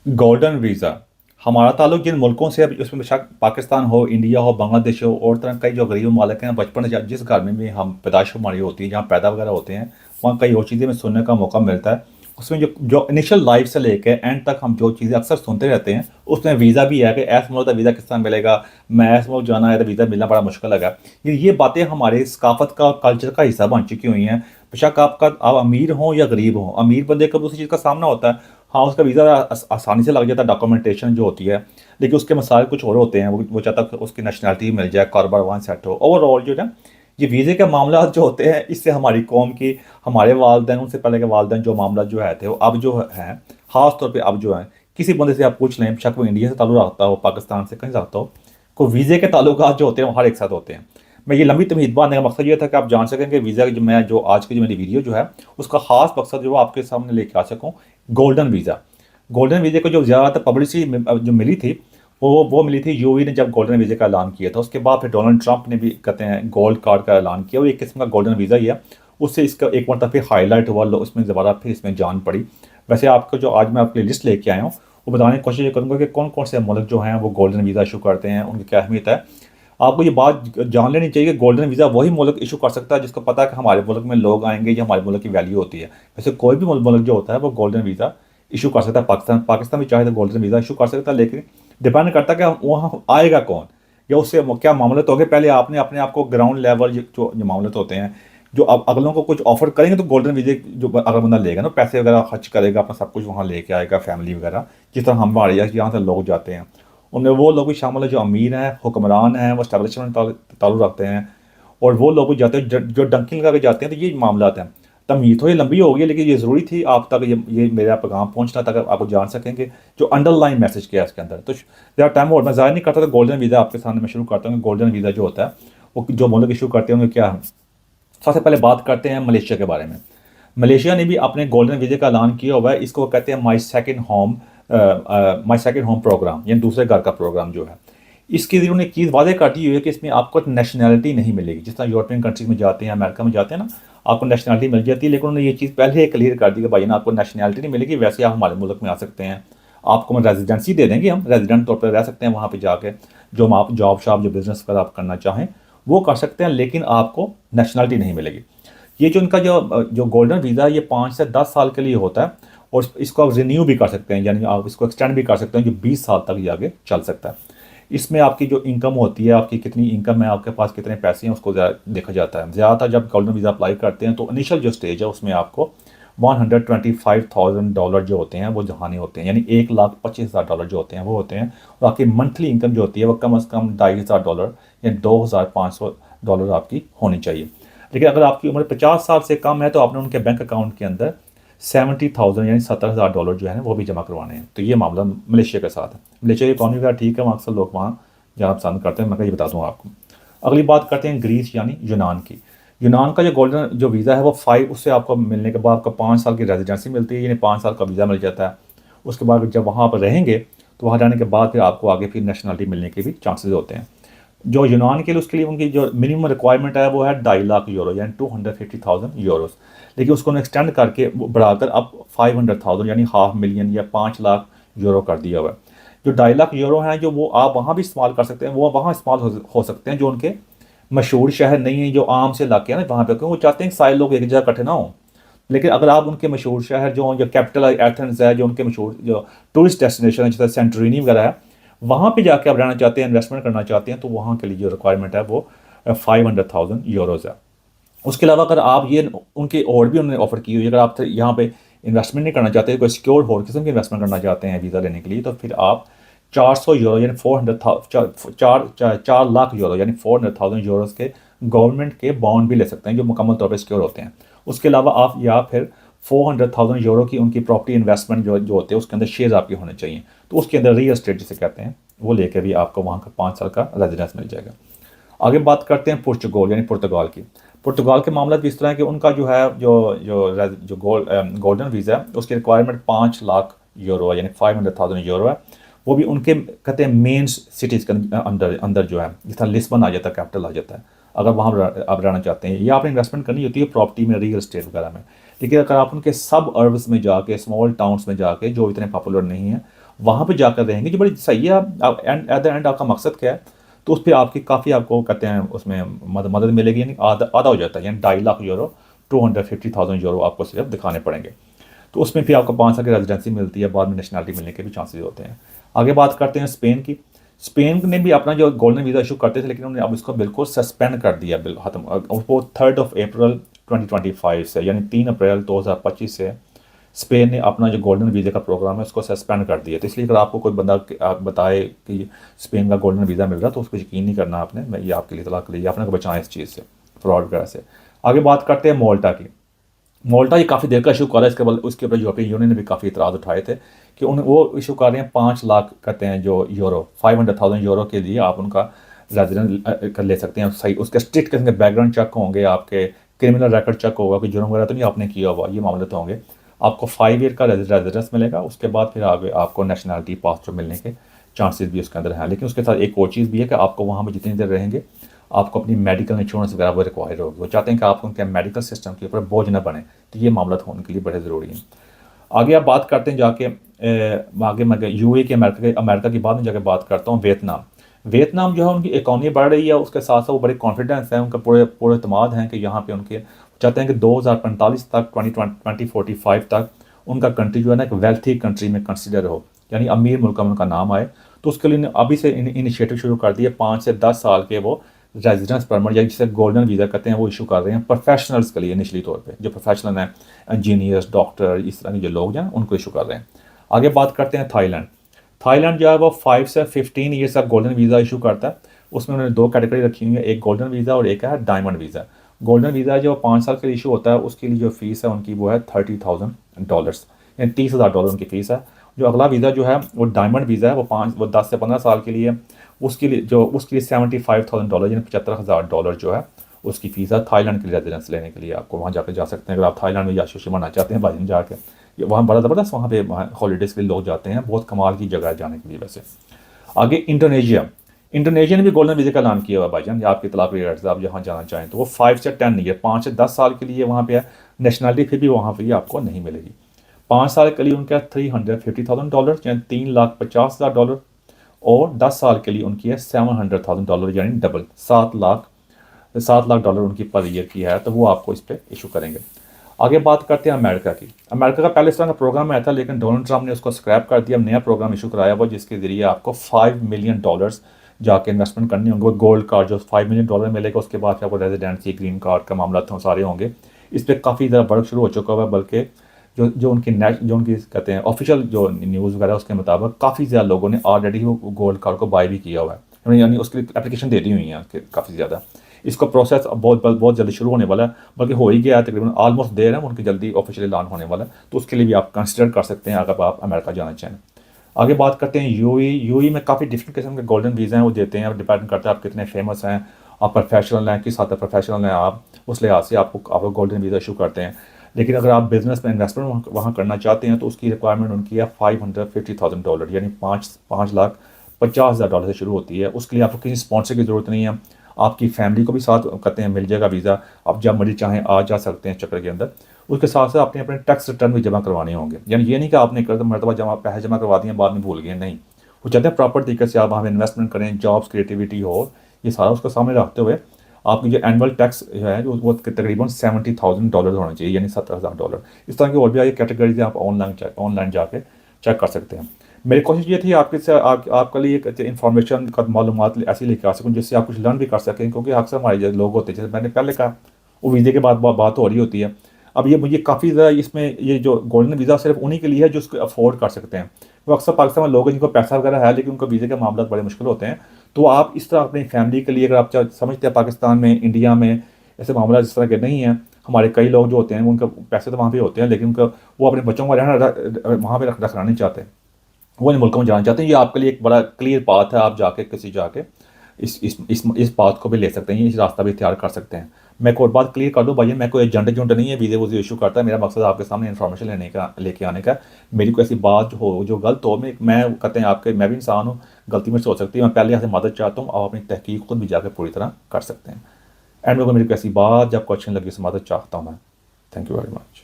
Golden visa हमारा ताल्लुक जिन मुल्कों से, अब उसमें बेशक पाकिस्तान हो, इंडिया हो, बांग्लादेश हो, और तरह कई जो गरीब ममालिक हैं, बचपन से जिस घर में भी हम पैदाइश हमारी होती है, जहाँ पैदा वगैरह होते हैं, वहाँ कई और चीज़ें में सुनने का मौका मिलता है। उसमें जो जो इनिशियल लाइफ से लेकर एंड तक हम जो चीज़ें अक्सर सुनते रहते हैं, उसमें वीज़ा भी है कि ऐसा मुल्क का वीज़ा किस तरह मिलेगा, मैं ऐसा मुल्क जाना है तो वीज़ा मिलना बड़ा मुश्किल लगा। ये बातें हमारे सकाफत का, कल्चर का हिस्सा बन चुकी हुई हैं। बेशक आप अमीर हों या गरीब हों, अमीर बंदे को दूसरी चीज़ का सामना होता है। हाँ, उसका वीज़ा आसानी से लग जाता है, डॉक्यूमेंटेशन जो होती है, लेकिन उसके मसाइल कुछ और होते हैं। वो चाहता है कि उसकी नेशनलिटी मिल जाए, कारोबार वहाँ सेट हो। ओवरऑल जो है ना, ये वीज़े के मामला जो होते हैं, इससे हमारी कौम की, हमारे वालदैन, उनसे पहले के वालदैन, जो मामला जो है थे, वो अब जो है, ख़ास तौर पे अब जो है, किसी बंदे से आप पूछ लें, बेशक वो इंडिया से ताल्लुक़ रखता हो, पाकिस्तान से कहीं से रखता हो, को वीज़े के ताल्लुकात जो होते हैं वो हर एक साथ होते हैं। मैं ये लंबी तमहीद बांधने का मकसद ये था कि आप जान सकें कि वीज़ा की जो आज की जो मेरी वीडियो जो है, उसका ख़ास मकसद जो आपके सामने लेके आ सकूँ, गोल्डन वीज़ा। गोल्डन वीज़े को जो ज़्यादातर पब्लिसिटी जो मिली थी, वो मिली थी यूएई ने जब गोल्डन वीज़े का ऐलान किया था। उसके बाद फिर डोनाल्ड ट्रंप ने भी कहते हैं गोल्ड कार्ड का ऐलान किया, वो एक किस्म का गोल्डन वीज़ा ही है। उससे इसका एक मरतबा फिर हाईलाइट हुआ, उसमें दोबारा फिर इसमें जान पड़ी। वैसे आपको जो आज मैं आपके लिए लिस्ट लेके आया हूँ, वो बताने की कोशिश ये करूँगा कि कौन कौन से मुल्क जो हैं वो गोल्डन वीज़ा इशू करते हैं, उनकी क्या अहमियत है। आपको ये बात जान लेनी चाहिए कि गोल्डन वीज़ा वही मुल्क इशू कर सकता है जिसको पता है कि हमारे मुल्क में लोग आएंगे या हमारे मुल्क की वैल्यू होती है। वैसे कोई भी मुल्क जो होता है वो गोल्डन वीज़ा इशू कर सकता है। पाकिस्तान भी चाहे तो गोल्डन वीज़ा इशू कर सकता है, लेकिन डिपेंड करता है कि वहाँ आएगा कौन या उससे क्या मामले तो होंगे। पहले आपने अपने आप को ग्राउंड लेवल जो मामले तो होते हैं, जो अब अगलों को कुछ ऑफर करेंगे, तो गोल्डन वीज़े जो अगर बंदा लेगा ना, पैसे वगैरह खर्च करेगा, अपना सब कुछ वहाँ लेके आएगा, फैमिली वगैरह, जिस तरह हमारे यहाँ से लोग जाते हैं, उनमें वो लोग भी शामिल है जो अमीर हैं, हुक्मरान हैं, वो स्टैब्लिशमेंट ताल्लुक़ रखते हैं, और वो लोग भी जाते हैं जो डंकी लगा के जाते हैं। तो ये मामला हैं। तमहीद थोड़ी लंबी हो गई, लेकिन ये ज़रूरी थी आप तक, ये मेरा पैगाम पहुँचना था, अगर आपको जान सकेंगे जो अंडरलाइन मैसेज किया है इसके अंदर। तो ज़्यादा टाइम और मैं ज़ाहिर नहीं करता, तो गोल्डन वीज़ा आपके सामने मैं शुरू करता हूँ। गोल्डन वीज़ा जो होता है, वो जो मुल्क इशू करते हैं उनमें क्या है। सबसे पहले बात करते हैं मलेशिया के बारे में। मलेशिया ने भी अपने गोल्डन वीज़े का ऐलान किया हुआ है। इसको वो कहते हैं माई सेकंड होम प्रोग्राम, यानी दूसरे घर का प्रोग्राम जो है। इसके ज़रिए उन्होंने चीज़ वादे कर दी हुई है कि इसमें आपको नेशनैलिटी नहीं मिलेगी। जिस तरह यूरोपियन कंट्रीज में जाते हैं, अमेरिका में जाते हैं ना, आपको नेशनैलिटी मिल जाती है, लेकिन उन्होंने ये चीज़ पहले ही क्लियर कर दी कि भाई ना, आपको नेशनैलिटी नहीं मिलेगी, वैसे आप हमारे मुल्क में आ सकते हैं, आपको हम रेजिडेंसी दे देंगे, हम रेजिडेंट तौर पर रह सकते हैं वहाँ पर जाके, जो आप जॉब शॉप जो बिज़नेस वगैरह आप करना चाहें वो कर सकते हैं, लेकिन आपको नेशनैलिटी नहीं मिलेगी। ये जो इनका जो गोल्डन वीज़ा है, ये 5 से 10 साल के लिए होता है, और इसको आप रिन्यू भी कर सकते हैं, यानी आप इसको एक्सटेंड भी कर सकते हैं, जो 20 साल तक ये आगे चल सकता है। इसमें आपकी जो इनकम होती है, आपकी कितनी इनकम है, आपके पास कितने पैसे हैं, उसको देखा जाता है। ज़्यादातर जब गोल्डन वीज़ा अप्लाई करते हैं, तो इनिशियल जो स्टेज है उसमें आपको $125,000 जो होते हैं वो जहानी होते हैं, यानी $1,25,000 जो होते हैं वो होते हैं। और आपकी मंथली इनकम जो होती है वो कम से कम $2,500 या $2,500 आपकी होनी चाहिए। लेकिन अगर आपकी उम्र 50 साल से कम है, तो आपने उनके बैंक अकाउंट के अंदर 70,000 यानी $70,000 जो है ना, वो भी जमा करवाने हैं। तो ये मामला मलेशिया के साथ है। मलेशिया की इकॉनमी वगैरह ठीक है, वहाँ अक्सर लोग वहाँ जाना पसंद करते हैं। मैं ये बता दूँ आपको। अगली बात करते हैं ग्रीस यानी यूनान की। यूनान का जो गोल्डन जो वीज़ा है, वो 5, उससे आपको मिलने के बाद आपको 5 साल की रेजिडेंसी मिलती है, यानी 5 साल का वीज़ा मिल जाता है। उसके बाद जब वहाँ पर रहेंगे, तो वहाँ रहने के बाद फिर आपको आगे फिर नेशनलिटी मिलने के भी चांसेस होते हैं। जो यूनान के लिए, उसके लिए उनकी जो मिनिमम रिक्वायरमेंट है वो है €2,50,000 यानी 250,000। लेकिन उसको उन्होंने एक्सटेंड करके बढ़ाकर अब 500,000 यानी $500,000 या €5,00,000 कर दिया हुआ है। जो €2,50,000 हैं, जो वो आप वहाँ भी इस्तेमाल कर सकते हैं, वो वहाँ इस्तेमाल हो सकते हैं जो उनके मशहूर शहर नहीं है, जो आम से इलाके हैं ना वहाँ पे, क्योंकि वो चाहते हैं कि सारे लोग एक जगह इकट्ठे ना हों। लेकिन अगर आप उनके मशहूर शहर जो कैपिटल एथेंस है, जो उनके मशहूर जो टूरिस्ट डेस्टिनेशन है, जैसे सेंटोरिनी वगैरह है, वहाँ पे जाके आप रहना चाहते हैं, इन्वेस्टमेंट करना चाहते हैं, तो वहाँ के लिए जो रिक्वायरमेंट है वो €500,000 है। उसके अलावा अगर आप ये उनके और भी उन्होंने ऑफर की हुई है, अगर आप यहाँ पे इन्वेस्टमेंट नहीं करना चाहते, कोई सिक्योर और किस्म की इन्वेस्टमेंट करना चाहते हैं वीज़ा लेने के लिए, तो फिर आप €400 यानी 4 लाख यानी €400,000 के गवर्नमेंट के बॉन्ड भी ले सकते हैं, जो मुकम्मल तौर पर सिक्योर होते हैं। उसके अलावा आप या फिर €400,000 की उनकी प्रॉपर्टी इन्वेस्टमेंट जो जो होते हैं, उसके अंदर शेयर आपके होने चाहिए, तो उसके अंदर रियल एस्टेट जिसे कहते हैं, वो लेकर भी आपको वहाँ का 5 साल का रेजिडेंस मिल जाएगा। आगे बात करते हैं पुर्तगाल यानी पुर्तगाल की। पुर्तगाल के मामला भी इस तरह है कि उनका जो है जो गोल्डन वीज़ा है, उसकी रिक्वायरमेंट €5,00,000 यानी €500,000 है। वो भी उनके कहते हैं मेन सिटीज़ के अंदर अंदर जो है, जिस तरह लिस्बन आ जाता है, कैपिटल आ जाता है, अगर वहाँ आप रहना चाहते हैं, या आपने इन्वेस्टमेंट करनी होती है प्रॉपर्टी में, रियल एस्टेट वगैरह में। लेकिन अगर आप उनके सब अर्ब्स में जाके, स्मॉल टाउन्स में जाके जो इतने पॉपुलर नहीं है, वहाँ पे जाकर रहेंगे, जो बड़ी सही है। आप एंड एट द एंड आपका मकसद क्या है, तो उस पर आपकी काफ़ी आपको कहते हैं उसमें मदद मिलेगी, यानी आधा आधा हो जाता है, यानी 2.5 लाख यूरो, 250,000 यूरो आपको सिर्फ दिखाने पड़ेंगे। तो उसमें फिर आपको 5 साल की रेजिडेंसी मिलती है, बाद में नेशनलिटी मिलने के भी चांसेस होते हैं। आगे बात करते हैं स्पेन की। स्पेन ने भी अपना जो गोल्डन वीज़ा इशू करते थे, लेकिन उन्होंने अब इसको बिल्कुल सस्पेंड कर दिया, बिल्कुल खत्म। वो 3 अप्रैल 2025 से, यानी 3 अप्रैल 2025 से स्पेन ने अपना जो गोल्डन वीज़ा का प्रोग्राम है उसको सस्पेंड कर दिया। तो इसलिए अगर आपको कोई बंदा आप बताए कि स्पेन का गोल्डन वीज़ा मिल रहा, तो उसको यकीन नहीं करना आपने। मैं ये आपके लिए इतला के लिए अपने को बचाएं इस चीज़ से, फ्रॉड वगैरह से। आगे बात करते हैं मोल्टा की। मोल्टा ये काफ़ी देर का इशू कर रहा है, इसके बाद उसके ऊपर यूरोपियन यूनियन ने भी काफ़ी इतराज़ उठाए थे कि उन वो इशू कर रहे हैं 5 लाख कहते हैं जो यूरो, 500,000 यूरो के लिए आप उनका रेजिडेंट कर ले सकते हैं। सही उसके स्ट्रिक्ट किस्म के बैकग्राउंड चेक होंगे, आपके क्रिमिनल रिकॉर्ड चेक होगा, कोई जुर्म वगैरह तो नहीं आपने किया हुआ, ये मामले तो होंगे। आपको 5 ईयर का रेजिडेंस मिलेगा, उसके बाद फिर आगे आपको नेशनलिटी पासपोर्ट मिलने के चांसेस भी उसके अंदर हैं। लेकिन उसके साथ एक और चीज़ भी है कि आपको वहाँ पर जितनी देर रहेंगे आपको अपनी मेडिकल इंश्योरेंस वगैरह वो रिक्वायर होगी। वो चाहते हैं कि आप उनके मेडिकल सिस्टम के ऊपर बोझ न बने, तो ये मामला होने के लिए बड़े ज़रूरी हैं। आगे आप बात करते हैं जाके आगे मैं यूए के अमेरिका की बाद में जाके बात करता हूँ वियतनाम। वियतनाम जो है उनकी इकॉनमी बढ़ रही है, उसके साथ साथ वो बड़े कॉन्फिडेंस है, उनका पूरे पूरे अतमाद हैं कि यहाँ पे उनके चाहते हैं कि 2045 तक 2045 तक उनका कंट्री जो है ना एक वेल्थी कंट्री में कंसिडर हो, यानी अमीर मुल्क में उनका नाम आए। तो उसके लिए अभी से इनिशिएटिव शुरू कर दिए। 5 से 10 साल के वो रेजिडेंस परमिट या जिसे गोल्डन वीज़ा कहते हैं वो इशू कर रहे हैं प्रोफेशनल्स के लिए। इनिशली तौर पे जो प्रोफेशनल हैं, इंजीनियर्स, डॉक्टर, इस तरह के जो लोग हैं उनको इशू कर रहे हैं। आगे बात करते हैं थाईलैंड। थाईलैंड जो है वो 5 से 15 ईयर्स का गोल्डन वीज़ा इशू करता है। उसमें उन्होंने 2 कैटेगरी रखी हुई है, एक गोल्डन वीज़ा और एक है डायमंड वीज़ा। गोल्डन वीज़ा जो 5 साल के लिए इशू होता है, उसके लिए जो फ़ीस है उनकी वो है $30,000, यानी $30,000 उनकी फ़ीस है। जो अगला वीज़ा जो है वो डायमंड वीज़ा है, वो 10 से 15 साल के लिए। उसके लिए $75,000 यानी $75,000 जो है उसकी फ़ीस है थाईलैंड के लिए रेजिडेंस लेने के लिए। आपको वहाँ जाकर जा सकते हैं अगर आप थाईलैंड में याशी मनाना चाहते हैं भाई जाके। ये वहाँ बड़ा ज़बरदस्त वहाँ पे हॉलीडेज़ के लिए लोग जाते हैं, बहुत कमाल की जगह है जाने के लिए वैसे। आगे इंडोनेशिया। इंडोनेशिया ने भी गोल्डन वीज़ा का ऐलान किया हुआ है भाईजान, ये आपकी तलाक है, आप जहाँ जाना चाहें तो वो 5 से 10 ईयर, 5 से 10 साल के लिए वहाँ पे है। नेशनलिटी फिर भी वहाँ पर आपको नहीं मिलेगी। 5 साल के लिए उनका $350,000 यानी $3,50,000, और 10 साल के लिए उनकी है $700,000 यानी डबल $7 लाख उनकी पर ईयर की है। तो वो आपको इस पर इशू करेंगे। आगे बात करते हैं अमेरिका की। अमेरिका का पहले इस तरह का प्रोग्राम आया था, लेकिन डोनाल्ड ट्रंप ने उसको स्क्रैप कर दिया। नया प्रोग्राम इशू कराया हुआ जिसके ज़रिए आपको $5 मिलियन जाके इन्वेस्टमेंट करनी होंगे। गोल्ड कार्ड जो $5 मिलियन मिलेगा, उसके बाद आपको रेजिडेंसी, ग्रीन कार्ड का मामला तो सारे होंगे। इस पर काफ़ी ज़्यादा वर्क शुरू हो चुका हुआ है, बल्कि जो उनकी कहते हैं ऑफिशियल जो न्यूज़ वगैरह उसके मुताबिक काफ़ी ज़्यादा लोगों ने ऑलरेडी वो गोल्ड कार्ड को बाय भी किया हुआ है, यानी उसकी एप्लीकेशन दे दी हुई है काफ़ी ज़्यादा। इसका प्रोसेस बहुत जल्दी शुरू होने वाला है, बल्कि हो ही गया है, तकरीबन ऑलमोस्ट देर है, उनकी जल्दी ऑफिशियली ऐलान होने वाला है। तो उसके लिए भी आप कंसिडर कर सकते हैं अगर आप अमेरिका जाना चाहें। आगे बात करते हैं यूएई में काफ़ी डिफरेंट किस्म के गोल्डन वीज़ा हैं वो देते हैं, डिपेंड करता है आप कितने फेमस हैं, आप प्रोफेशनल हैं, किस हद तक प्रोफेशनल हैं आप, उस लिहाज से आपको गोल्डन वीज़ा इशू करते हैं। लेकिन अगर आप बिजनेस में इन्वेस्टमेंट वहाँ करना चाहते हैं तो उसकी रिक्वायरमेंट उनकी है $550,000 यानी $5,50,000 से शुरू होती है। उसके लिए आपको किसी स्पॉन्सर की ज़रूरत नहीं है, आपकी फैमिली को भी साथ कहते हैं मिल जाएगा वीज़ा, आप जब मर्जी चाहें आ जा सकते हैं चक्कर के अंदर। उसके साथ साथ आपने अपने टैक्स रिटर्न भी जमा करवाने होंगे, यानी ये नहीं कि आपने कर मरतबा पैसे जमा करवा दिए बाद में भूल गए, नहीं। वो चाहते हैं प्रॉपर तरीके से आप वहाँ इन्वेस्टमेंट करें, जॉब्स, क्रिएटिविटी हो, ये सारा उसका सामने रखते हुए आपकी जो एनुअल टैक्स है वो तकरीबन $70,000 होना चाहिए, यानी $70,000। इस तरह की और भी आई कैटेगरीज आप ऑनलाइन जाके चेक कर सकते हैं। मेरी कोशिश ये थी आपके से आपके लिए एक इन्फॉर्मेशन का मालूमात ऐसी लेकर आ सकूँ जिससे आप कुछ लर्न भी कर सकें, क्योंकि अक्सर हमारे जो लोग होते हैं, जैसे मैंने पहले कहा, वो वीज़े के बाद बात हो रही होती है। अब ये मुझे काफ़ी ज़्यादा इसमें ये जो गोल्डन वीज़ा सिर्फ उन्हीं के लिए है जो उसको अफोर्ड कर सकते हैं। वो अक्सर पाकिस्तान में लोग हैं जिनको पैसा वगैरह है लेकिन उनको वीज़े के मामला बड़े मुश्किल होते हैं। तो आप इस तरह अपनी फैमिली के लिए, अगर आप समझते हैं पाकिस्तान में, इंडिया में ऐसे मामला जिस तरह के नहीं हैं, हमारे कई लोग जो होते हैं उनका पैसे तो वहाँ पे होते हैं लेकिन उनका वो अपने बच्चों को रहना वहाँ पे रखना नहीं चाहते, वो इन मुल्कों में जाना चाहते हैं। ये आपके लिए एक बड़ा क्लियर पाथ है, आप जाके इस बात को भी ले सकते हैं, इस रास्ता भी इख्तियार कर सकते हैं। मैं एक और बात क्लियर कर दूं भाई, मैं कोई एजेंट नहीं है वीज़े वूज़े इशू करता है। मेरा मकसद आपके सामने इन्फॉर्मेशन लेके आने का। मेरी कोई ऐसी बात हो जो गलत हो, मैं कहते हैं मैं भी इंसान हूँ, गलती में से हो सकती है। मैं पहले यहाँ से मदद चाहता हूँ, आप अपनी तहकीक खुद भी जाकर पूरी तरह कर सकते हैं। एंड में कोई मेरी कोई ऐसी बात जब आपको अच्छी लगी समाज चाहता हूँ मैं। Thank you very much.